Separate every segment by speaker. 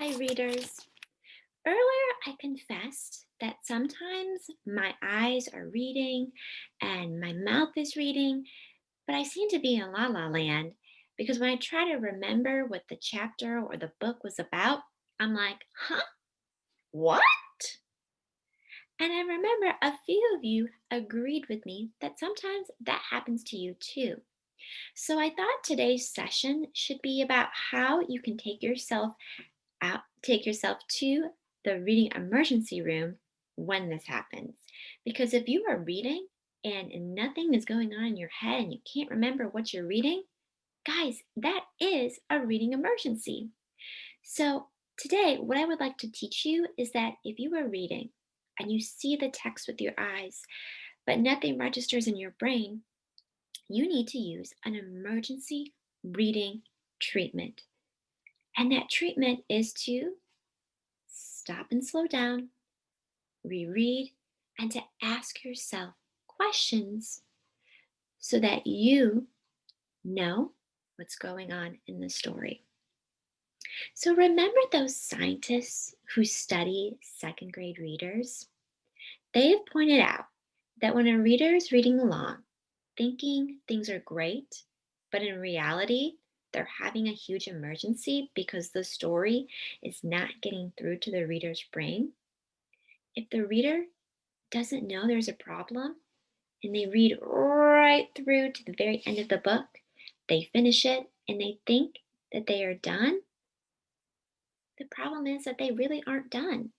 Speaker 1: Hi, readers. Earlier, I confessed that sometimes my eyes are reading and my mouth is reading, but I seem to be in la la land because when I try to remember what the chapter or the book was about, I'm like, huh? What? And I remember a few of you agreed with me that sometimes that happens to you too. So I thought today's session should be about how you can take yourself to the reading emergency room when this happens. Because if you are reading and nothing is going on in your head and you can't remember what you're reading, guys, that is a reading emergency. So, today, what I would like to teach you is that if you are reading and you see the text with your eyes, but nothing registers in your brain, you need to use an emergency reading treatment. And that treatment is to stop and slow down, reread, and to ask yourself questions so that you know what's going on in the story. So, remember those scientists who study second grade readers? They have pointed out that when a reader is reading along, thinking things are great, but in reality, they're having a huge emergency because the story is not getting through to the reader's brain. If the reader doesn't know there's a problem, and they read right through to the very end of the book. They finish it and they think that they are done. The problem is that they really aren't done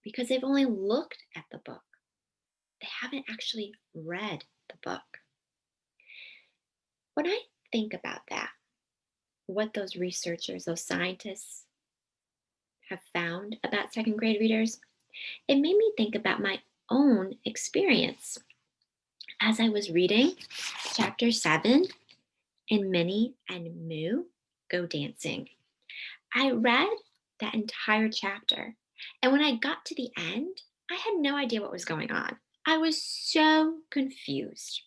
Speaker 1: because they've only looked at the book. They haven't actually read the book. When I think about that, what those researchers, those scientists have found about second grade readers, it made me think about my own experience as I was reading chapter 7 in Minnie and Moo Go Dancing. I read that entire chapter, and when I got to the end, I had no idea what was going on. I was so confused.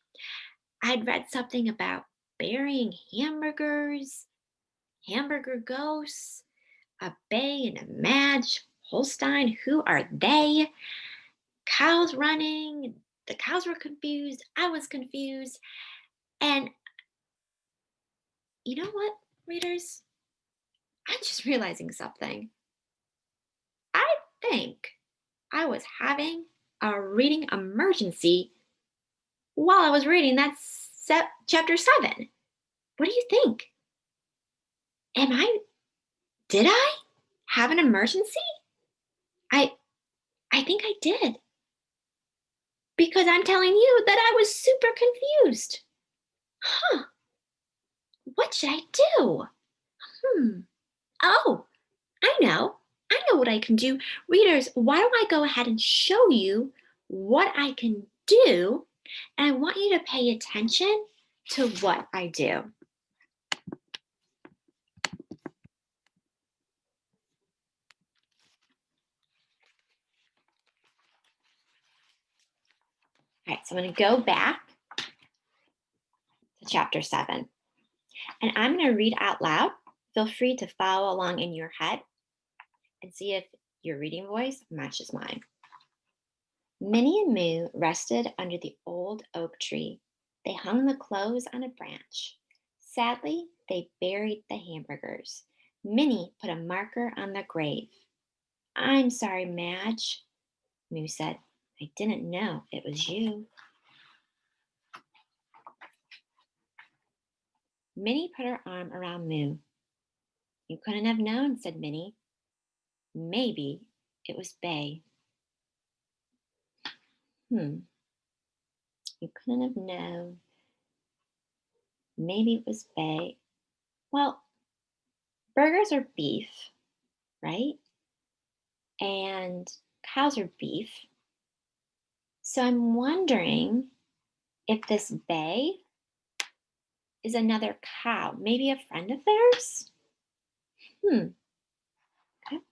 Speaker 1: I'd read something about burying hamburgers, hamburger ghosts, a bay and a Madge, Holstein, who are they? Cows running. The cows were confused. I was confused. And you know what, readers? I'm just realizing something. I think I was having a reading emergency while I was reading that chapter 7. What do you think? Am I, did I have an emergency? I, I think I did because I'm telling you that I was super confused. Huh, what should I do? Hmm, oh, I know. I know what I can do. Readers, why don't I go ahead and show you what I can do? And I want you to pay attention to what I do. All right, so I'm going to go back to chapter 7. And I'm going to read out loud. Feel free to follow along in your head and see if your reading voice matches mine. Minnie and Moo rested under the old oak tree. They hung the clothes on a branch. Sadly, they buried the hamburgers. Minnie put a marker on the grave. I'm sorry, Madge, Moo said. I didn't know it was you. Minnie put her arm around Moo. You couldn't have known, said Minnie. Maybe it was Bay. Hmm, you couldn't have known. Maybe it was Bay. Well, burgers are beef, right? And cows are beef. So I'm wondering if this Bay is another cow, maybe a friend of theirs? Hmm, okay.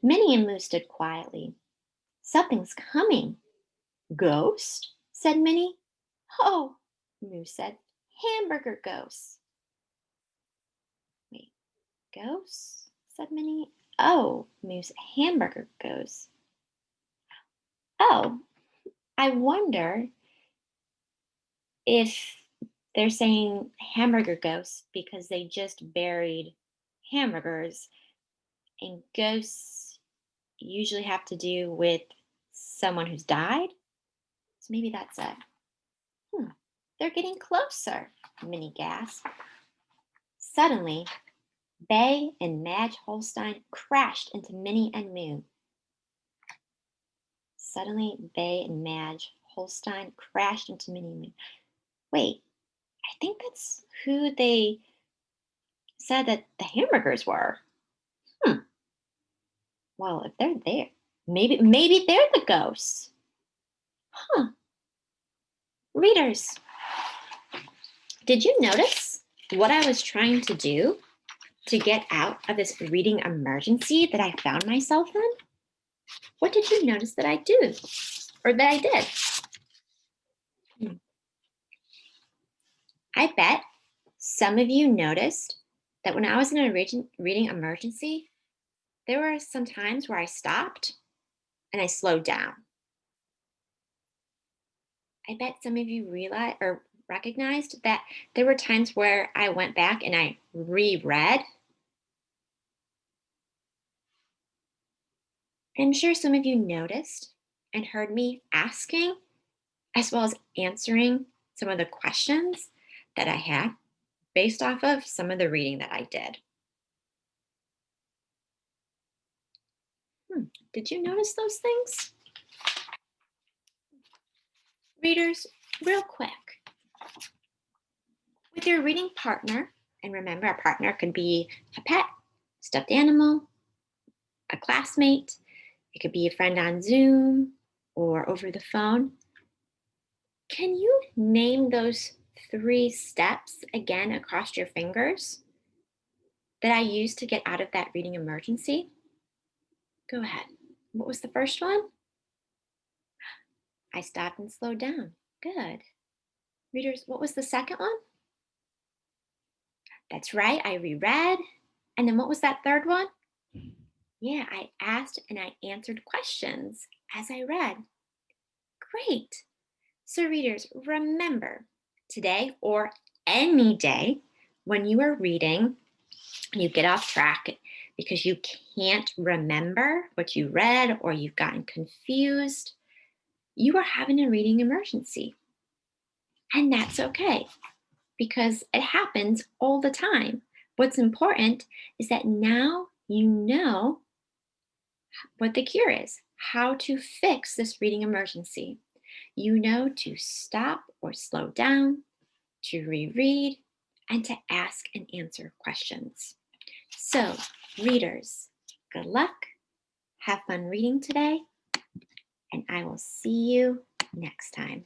Speaker 1: Minnie and Moo stood quietly. Something's coming. Ghost? Said Minnie. Oh, Moo said. Hamburger ghosts. Wait, ghosts? Said Minnie. Oh, moves hamburger goes. Oh, I wonder if they're saying hamburger ghosts because they just buried hamburgers, and ghosts usually have to do with someone who's died. So maybe that's it. Hmm. They're getting closer, Minnie gasped. Suddenly, Bay and Madge Holstein crashed into Minnie and Moo. Suddenly, Bay and Madge Holstein crashed into Minnie and Moo. Wait, I think that's who they said that the hamburgers were. Hmm. Well, if they're there, maybe they're the ghosts. Huh. Readers, did you notice what I was trying to do to get out of this reading emergency that I found myself in? What did you notice that I do or that I did? Hmm. I bet some of you noticed that when I was in a reading emergency, there were some times where I stopped and I slowed down. I bet some of you realized or recognized that there were times where I went back and I reread. I'm sure some of you noticed and heard me asking as well as answering some of the questions that I had based off of some of the reading that I did. Hmm, did you notice those things? Readers, real quick, with your reading partner, and remember, a partner could be a pet, stuffed animal, a classmate, it could be a friend on Zoom or over the phone. Can you name those 3 steps again across your fingers that I used to get out of that reading emergency? Go ahead. What was the first one? I stopped and slowed down. Good. Readers, what was the second one? That's right, I reread. And then what was that third one? Yeah, I asked and I answered questions as I read. Great. So, readers, remember today or any day when you are reading and you get off track because you can't remember what you read or you've gotten confused, you are having a reading emergency. And that's okay because it happens all the time. What's important is that now you know what the cure is, how to fix this reading emergency. You know to stop or slow down, to reread, and to ask and answer questions. So, readers, good luck, have fun reading today, and I will see you next time.